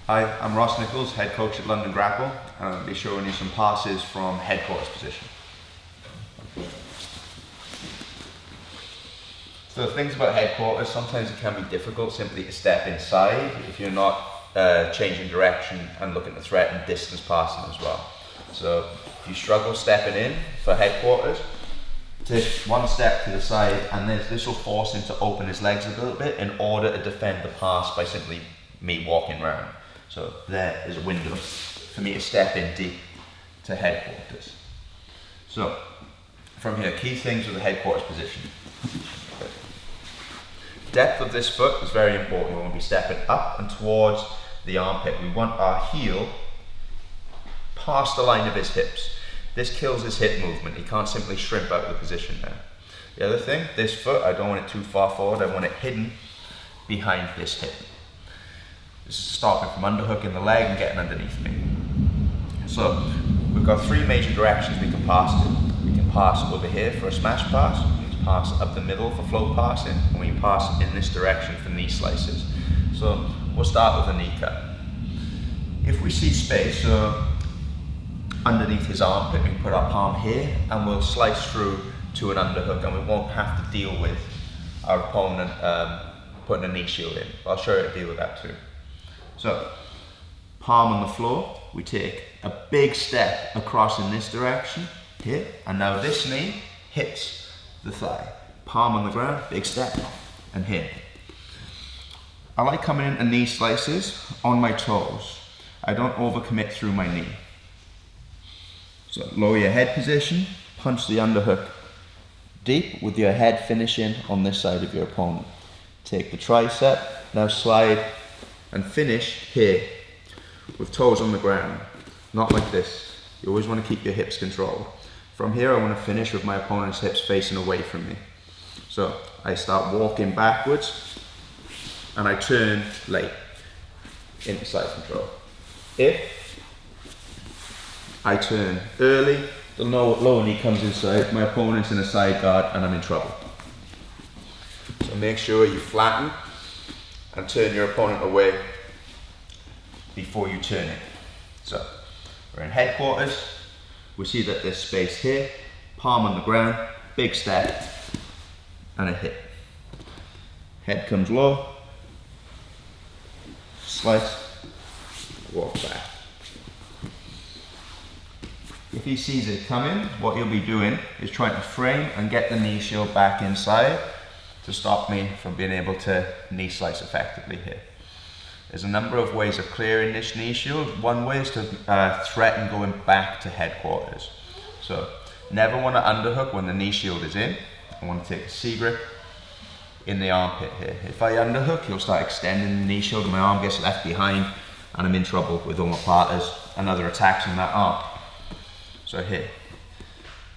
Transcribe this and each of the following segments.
Hi, I'm Nicholls, head coach at London Grapple, and I'll be showing you some passes from headquarters position. So the things about headquarters, sometimes it can be difficult simply to step inside if you're not changing direction and looking to threaten distance passing as well. So if you struggle stepping in for headquarters, take one step to the side, and this will force him to open his legs a little bit in order to defend the pass by simply me walking round. So there is a window for me to step in deep to headquarters. So from here, key things with the headquarters position. Depth of this foot is very important. We want to be stepping up and towards the armpit. We want our heel past the line of his hips. This kills his hip movement. He can't simply shrimp out of the position now. The other thing, this foot, I don't want it too far forward. I want it hidden behind this hip. This is stopping from underhooking the leg and getting underneath me. So we've got three major directions we can pass to. We can pass over here for a smash pass, we can pass up the middle for float passing, and we can pass in this direction for knee slices. So we'll start with a knee cut. If we see space, so underneath his armpit, we can put our palm here and we'll slice through to an underhook, and we won't have to deal with our opponent putting a knee shield in. I'll show you how to deal with that too. So, palm on the floor, we take a big step across in this direction, here, and now this knee hits the thigh. Palm on the ground, big step, and here. I like coming into knee slices on my toes. I don't overcommit through my knee. So lower your head position, punch the underhook deep with your head finishing on this side of your opponent. Take the tricep, now slide and finish here with toes on the ground, not like this. You always want to keep your hips controlled. From here I want to finish with my opponent's hips facing away from me. So I start walking backwards and I turn late into side control. If I turn early, the lower knee comes inside, my opponent's in a side guard and I'm in trouble. So make sure you flatten and turn your opponent away before you turn it. So we're in headquarters, we see that there's space here, palm on the ground, big step, and a hit. Head comes low, slice, walk back. If he sees it coming, what you'll be doing is trying to frame and get the knee shield back inside to stop me from being able to knee slice effectively here. There's a number of ways of clearing this knee shield. One way is to threaten going back to headquarters. So never want to underhook when the knee shield is in. I want to take a C grip in the armpit here. If I underhook, you'll start extending the knee shield and my arm gets left behind and I'm in trouble with omoplatas and other attacks on that arm. So here.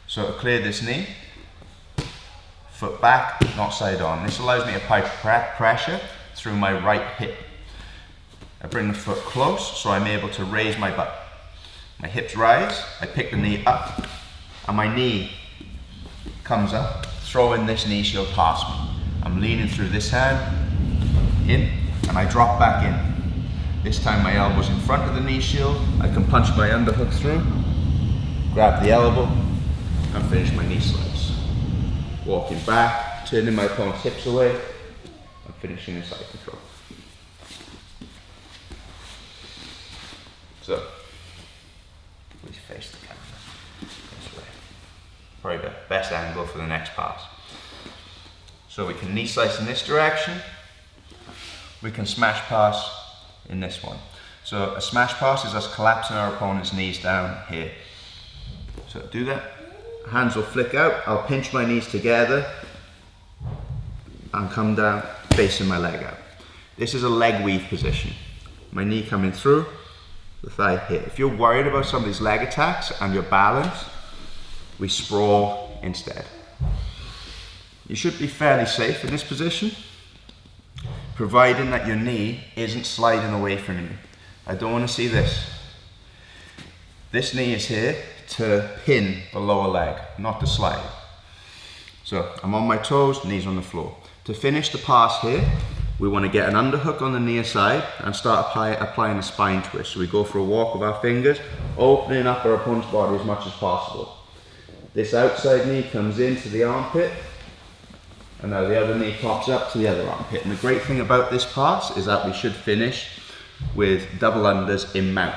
So to clear this knee, foot back, not side on. This allows me to pipe pressure through my right hip. I bring the foot close so I'm able to raise my butt. My hips rise, I pick the knee up, and my knee comes up, throwing this knee shield past me. I'm leaning through this hand, in, and I drop back in. This time my elbow's in front of the knee shield, I can punch my underhook through, grab the elbow, and finish my knee slice. Walking back, turning my opponent's hips away, and finishing in side control. So, please face the camera this way. Probably the best angle for the next pass. So we can knee slice in this direction, we can smash pass in this one. So a smash pass is us collapsing our opponent's knees down here. So do that, hands will flick out, I'll pinch my knees together and come down facing my leg out. This is a leg weave position. My knee coming through, the thigh here. If you're worried about somebody's leg attacks and your balance, we sprawl instead. You should be fairly safe in this position, providing that your knee isn't sliding away from you. I don't want to see this. This knee is here to pin the lower leg, not to slide. So I'm on my toes, knees on the floor. To finish the pass here, we want to get an underhook on the near side and start applying a spine twist. So we go for a walk with our fingers, opening up our opponent's body as much as possible. This outside knee comes into the armpit, and now the other knee pops up to the other armpit. And the great thing about this pass is that we should finish with double unders in mount,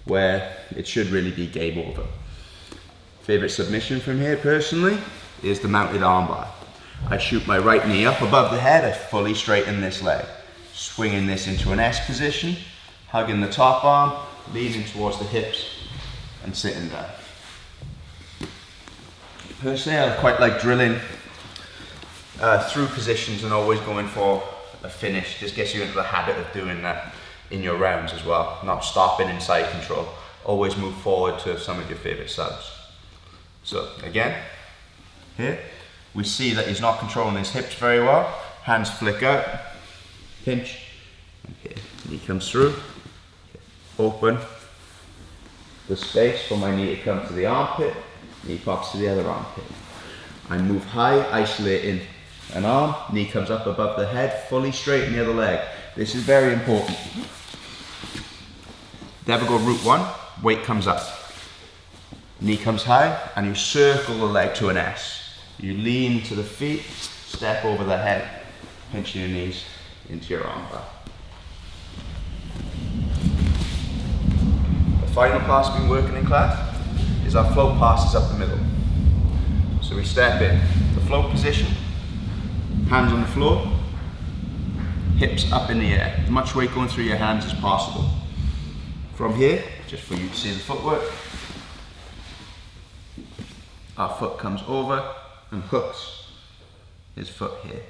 where it should really be game over. Favorite submission from here personally is the mounted armbar. I shoot my right knee up above the head, I fully straighten this leg, swinging this into an S position, hugging the top arm, leaning towards the hips, and sitting down. Personally, I quite like drilling through positions and always going for a finish. Just gets you into the habit of doing that in your rounds as well, not stopping in side control. Always move forward to some of your favorite subs. So again, here, we see that he's not controlling his hips very well. Hands flick out, pinch, and here. Knee comes through, open the space for my knee to come to the armpit, knee pops to the other armpit. I move high, isolating an arm, knee comes up above the head, fully straighten the other leg. This is very important. Never go route one, weight comes up. Knee comes high, and you circle the leg to an S. You lean to the feet, step over the head, pinching your knees into your armbar. The final pass we've been working in class is our float passes up the middle. So we step in the float position, hands on the floor, hips up in the air, as much weight going through your hands as possible. From here, just for you to see the footwork, our foot comes over and hooks his foot here.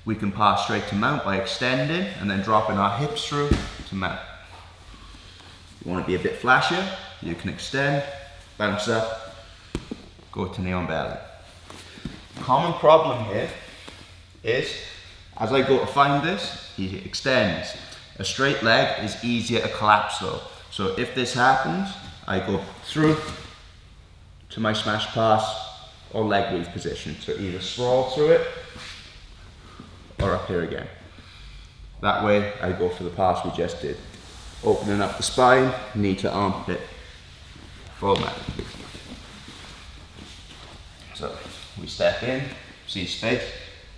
We can pass straight to mount by extending and then dropping our hips through to mount. If you want to be a bit flashier, you can extend, bounce up, go to knee on belly. Common problem here is, as I go to find this, he extends. A straight leg is easier to collapse though. So if this happens, I go through to my smash pass or leg weave position. So either sprawl through it or up here again. That way I go for the pass we just did. Opening up the spine, knee to armpit, full mount. So we step in, see space,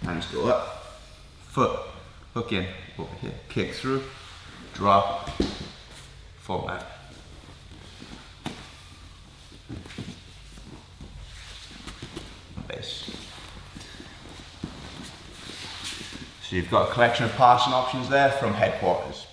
hands go up, foot, hook in, over here, kick through, drop, full mount. Base. So you've got a collection of passing options there from headquarters.